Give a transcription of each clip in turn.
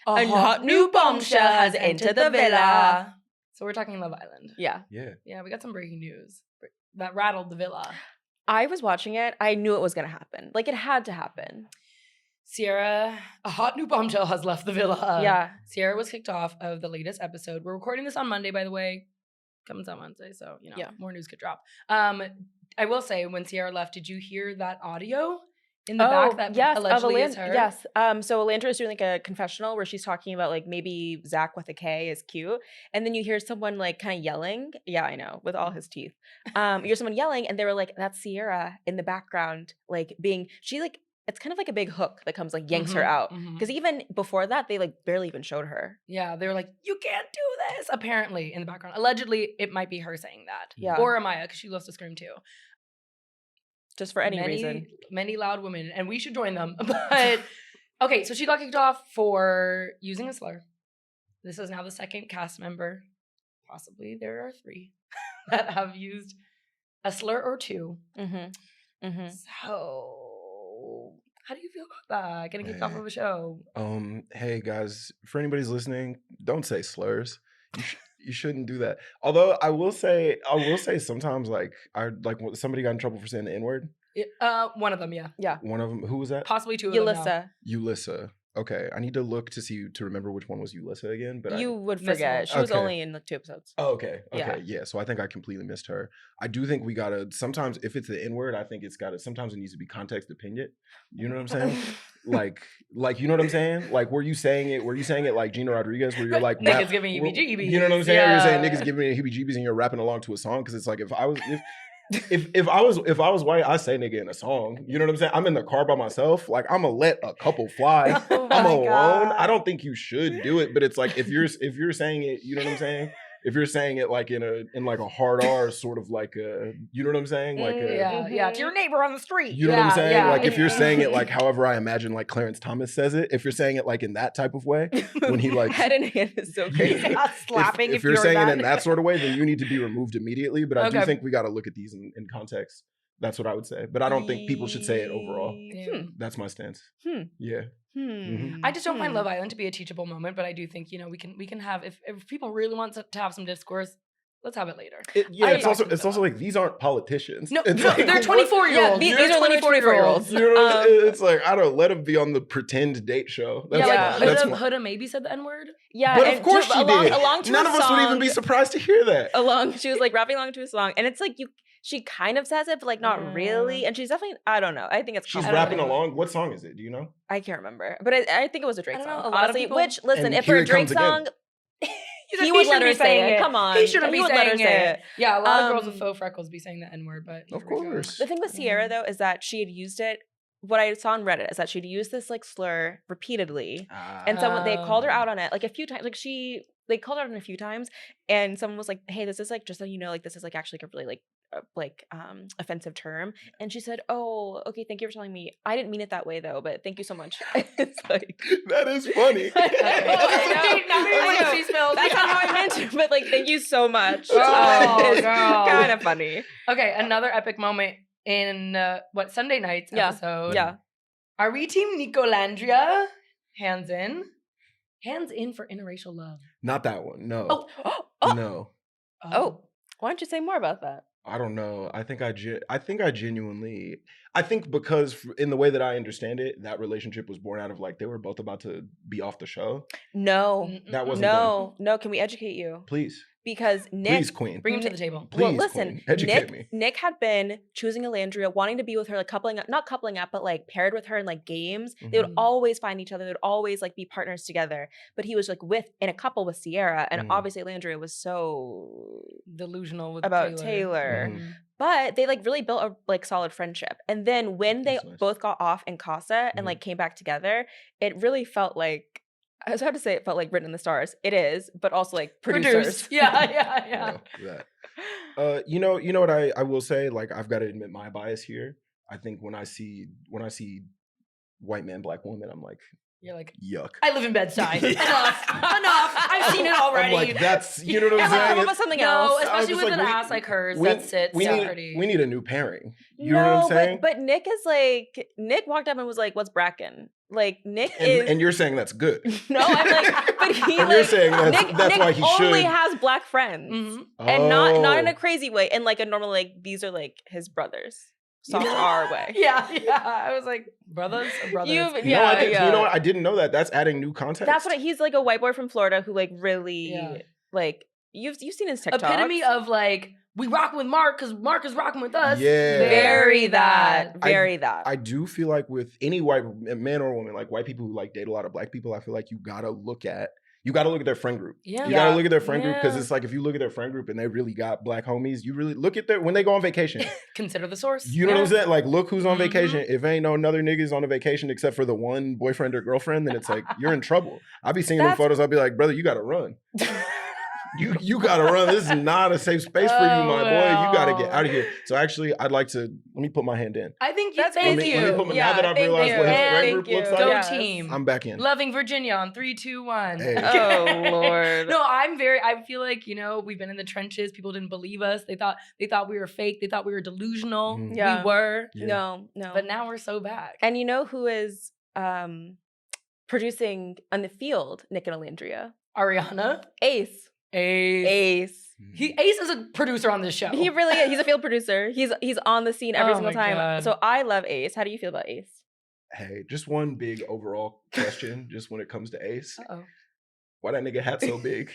A hot new bombshell has entered the villa. So we're talking Love Island. Yeah. Yeah, we got some breaking news that rattled the villa. I was watching it. I knew it was going to happen. Like, it had to happen. Sierra, a hot new bombshell has left the villa. Yeah. Sierra was kicked off of the latest episode. We're recording this on Monday, by the way. Comes out Wednesday, so, more news could drop. I will say, when Sierra left, did you hear that audio in the back that allegedly is her? Yes. So Alandria is doing like a confessional where she's talking about like maybe Zach with a K is cute. And then you hear someone like kind of yelling. Yeah, I know, with all his teeth. You hear someone yelling and they were like, that's Sierra in the background, like it's kind of like a big hook that comes like yanks her out. Because even before that, they like barely even showed her. Yeah, they were like, you can't do this, apparently, in the background. Allegedly, it might be her saying that. Yeah. Or Amaya, because she loves to scream too. Just for any reason. Many loud women, and we should join them. But, okay, so she got kicked off for using a slur. This is now the second cast member. Possibly there are 3 that have used a slur or 2. So, how do you feel about that? Getting kicked off of a show? Hey guys, for anybody's listening, don't say slurs. You shouldn't do that. Although I will say sometimes somebody got in trouble for saying the N-word. One of them, yeah. Yeah. One of them. Who was that? Possibly 2 of them. Ulyssa. Okay, I need to look to remember which one was Ulyssa again. But you would forget. She was only in like 2 episodes. Oh, okay. Yeah. So I think I completely missed her. I do think we gotta sometimes, if it's the N-word, I think sometimes it needs to be context dependent. You know what I'm saying? like you know what I'm saying? Like, were you saying it like Gina Rodriguez, where you're like niggas giving me heebie-jeebies? You know what I'm saying? Yeah. You're saying niggas giving me heebie-jeebies and you're rapping along to a song, because it's like if I was white, I say nigga in a song. You know what I'm saying? I'm in the car by myself. Like, I'm gonna let a couple fly. I'm alone. God. I don't think you should do it, but it's like if you're saying it, you know what I'm saying? If you're saying it like in like a hard R, sort of like a, you know what I'm saying? Like to your neighbor on the street. You know what I'm saying? Like if you're saying it like however I imagine like Clarence Thomas says it, if you're saying it like in that type of way, when he like head and hand is so crazy. Slapping. If you're saying it in that sort of way, then you need to be removed immediately. But I do think we got to look at these in context. That's what I would say. But I don't think people should say it overall. That's my stance. Yeah. I just don't find Love Island to be a teachable moment, but I do think, we can have, if people really want to have some discourse, let's have it later. It's also like, these aren't politicians. No, like, they're 24-year-olds. These are 24-year-olds. You know, it's like, I don't let them be on the pretend date show. Huda maybe said the N-word. Yeah, but of course she did. Along to None of us would even be surprised to hear that. She was like rapping along to a song, and it's like she kind of says it, but like not really. And she's definitely, I don't know. I think it's she's rapping along. What song is it? Do you know? I can't remember, but I think it was a Drake song. Honestly, which listen, if for a Drake song. He would let her say it. Come on. He shouldn't be saying it. Yeah, a lot of girls with faux freckles be saying the N-word, but of course. The thing with Sierra, though, is that she had used it. What I saw on Reddit is that she'd used this like slur repeatedly, and they called her out on it like a few times. Like they called her out on it a few times, and someone was like, "Hey, this is like just so you know, like this is like actually a really offensive term." And she said, "Oh, okay, thank you for telling me. I didn't mean it that way though, but thank you so much." It's like that is funny. That's not how I meant it, but like, thank you so much. Oh, kind of funny. Okay, another epic moment in Sunday night's episode. Yeah. Are we team Alandria? Hands in. Hands in for interracial love. Not that one. No. Oh. No. Oh. Why don't you say more about that? I don't know. I think genuinely, because in the way that I understand it, that relationship was born out of like, they were both about to be off the show. No. That wasn't No. Can we educate you? Please. Because Nick... Please, queen. Bring him to the table. Please, well, listen, queen. Educate me. Nick had been choosing Alandria, wanting to be with her, like not coupling up, but like paired with her in like games. Mm-hmm. They would always find each other. They would always like be partners together. But he was like in a couple with Sierra. And obviously Alandria was so... delusional about Taylor. Mm-hmm. But they like really built a like solid friendship. And then when they both got off in Casa and like came back together, it really felt like... I was about to say it felt like written in the stars. It is, but also like producers. Yeah. You know what I will say? Like, I've got to admit my bias here. I think when I see white man, black woman, I'm like, You're like, yuck. I live in Bed-Stuy. Enough. I've seen it already. I'm like, that's, you know what I'm saying? How about something else? No, especially with like, an ass like hers that sits pretty. We need a new pairing. You know what I'm saying? But Nick is like, Nick walked up and was like, what's Bracken? Like, Nick and you're saying that's good. No, I'm like, but he and like, you're saying that's Nick why he only should. has black friends. Mm-hmm. And not in a crazy way. And like a normal, like, these are like his brothers. Soft R way. Yeah. I was like, brothers or brothers? You know what? I didn't know that. That's adding new context. That's what he's like a white boy from Florida who like really like you've seen his TikTok. Epitome of like, we rock with Mark because Mark is rocking with us. Yeah. Very that. I do feel like with any white man or woman, like white people who like date a lot of black people, I feel like you gotta look at their friend group. Yeah. You gotta look at their friend group because it's like if you look at their friend group and they really got black homies, you really look at when they go on vacation. Consider the source. You know what I'm saying? Like, look who's on vacation. If ain't no another niggas on a vacation except for the one boyfriend or girlfriend, then it's like you're in trouble. I'll be seeing them photos. I'll be like, brother, you gotta run. You gotta run. This is not a safe space for you, my boy. You gotta get out of here. So actually, I'd like to let me put my hand in. I think thank you. Now that I've realized what his friend group looks like, go team. I'm back in. Loving Virginia on 3, 2, 1. Hey. Oh Lord. No, I feel like, you know, we've been in the trenches. People didn't believe us. They thought we were fake. They thought we were delusional. Mm-hmm. Yeah. We were. Yeah. No. But now we're so back. And you know who is producing on the field, Nick and Alandria? Ariana. Ace. Ace is a producer on this show. He really is. He's a field producer. He's on the scene every single time. God. So I love Ace. How do you feel about Ace? Hey, just one big overall question, just when it comes to Ace. Uh-oh. Why that nigga hat so big?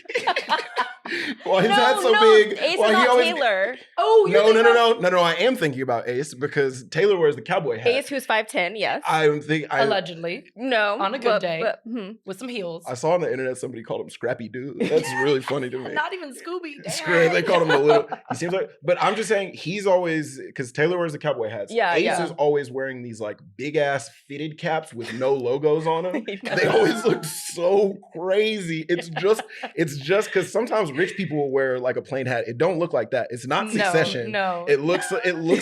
Why his hat so big? Ace Why is not always... Taylor. Oh, no. I am thinking about Ace because Taylor wears the cowboy hat. Ace, who's 5'10", yes. Allegedly. No. On a good day. With some heels. I saw on the internet somebody called him Scrappy Dude. That's really funny to me. Not even Scooby. They called him the little. He seems like, but I'm just saying he's always, because Taylor wears the cowboy hats. Yeah, Ace is always wearing these like big ass fitted caps with no logos on them. They always look so crazy. It's just because sometimes rich people will wear like a plain hat. It don't look like that. It's not Succession. No. It looks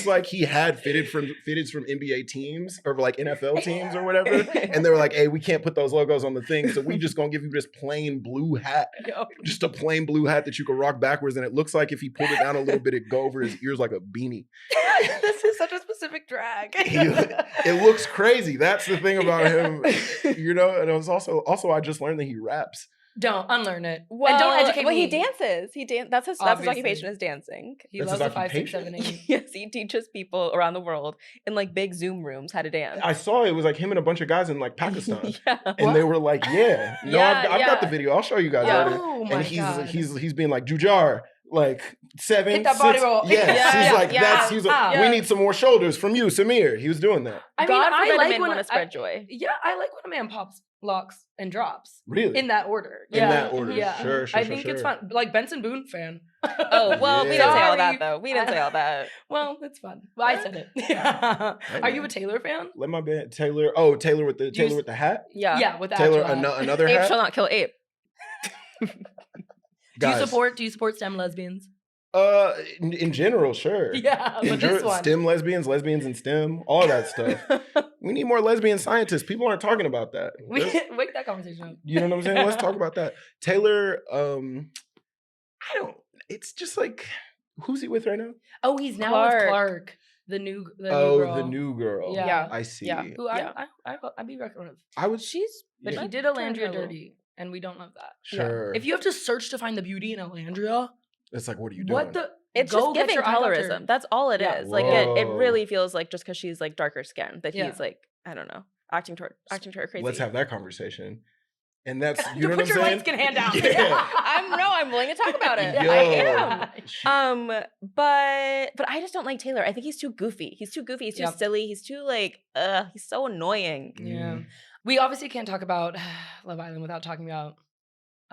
like he had fitteds from NBA teams or like NFL teams or whatever. And they were like, hey, we can't put those logos on the thing. So we just gonna give you this plain blue hat. Just a plain blue hat that you can rock backwards. And it looks like if he pulled it down a little bit, it'd go over his ears like a beanie. This is such a specific drag. It looks crazy. That's the thing about him. You know, and it was also I just learned that he raps. Don't unlearn it. Well, and don't educate me. He dances. That's his occupation is dancing. He loves the 5, 6, 7, 8. Yes, he teaches people around the world in like big Zoom rooms how to dance. I saw it was like him and a bunch of guys in like Pakistan. And they were like, I've got the video. I'll show you guys later. Oh and he's being like, Jujar, like 7, hit that 6. body roll. Yes, he's like, we need some more shoulders from you, Samir. He was doing that. I like when I spread joy. Yeah, I like when a man pops locks and drops. Really? In that order. In that order. Yeah. Sure. I think it's fun. Like Benson Boone fan. Oh, well, we didn't say all that though. We didn't say all that. Well, it's fun. Well, I said it. Are you a Taylor fan? Let my band Taylor. Oh, Taylor with the hat? Yeah. Yeah, with the Taylor another hat. Ape shall not kill ape. Do you support STEM lesbians? In general, sure. Yeah, but this one. STEM lesbians in STEM, all that stuff. We need more lesbian scientists. People aren't talking about that. Wake that conversation up. You know what I'm saying? Let's talk about that. Taylor, it's just like, who's he with right now? Oh, he's now with Clark. The new girl. The new girl. Yeah. I see. Yeah. Who I'd be reckoning with. But he did Alandria dirty, and we don't love that. Sure. Yeah. If you have to search to find the beauty in Alandria, it's like, what are you doing? It's just giving colorism. That's all it is. Whoa. Like it really feels like just because she's like darker skinned that he's like, I don't know, acting to her crazy. Let's have that conversation. And that's you know what I'm saying? Put your light skin hand out. I'm willing to talk about it. I am. But I just don't like Taylor. I think he's too goofy. He's too silly. He's too like he's so annoying. Yeah. We obviously can't talk about Love Island without talking about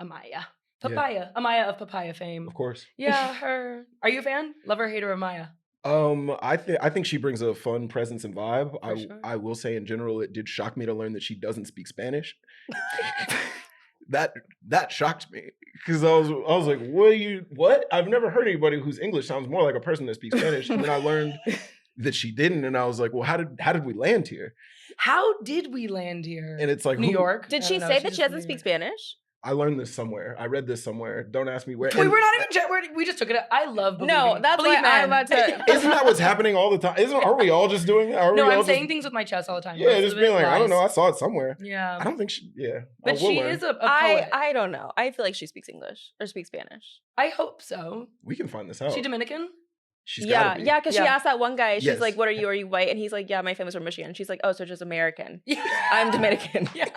Amaya Papaya. Amaya of Papaya fame. Of course. Yeah, her. Are you a fan? Lover, hater of Amaya? I think she brings a fun presence and vibe. Sure. I will say in general, it did shock me to learn that she doesn't speak Spanish. That shocked me because I was like, what? I've never heard anybody whose English sounds more like a person that speaks Spanish. And then I learned that she didn't, and I was like, well, how did we land here? How did we land here? And it's like New York. Did she say that she doesn't speak Spanish? I learned this somewhere. I read this somewhere. Don't ask me where. Wait, we're not even. We just took it. I love believing. No, that's why I'm about to. Isn't that what's happening all the time? Are we all just doing that? No, I'm saying things with my chest all the time. Yeah, just being like, I don't know. I saw it somewhere. Yeah. I don't think she. Yeah. But she is a poet. I don't know. I feel like she speaks English or speaks Spanish. I hope so. We can find this out. She Dominican? She's yeah, because she asked that one guy, she's like, what are you white? And he's like, yeah, my family's from Michigan. She's like, oh, so just American. Yeah. I'm Dominican. Yeah.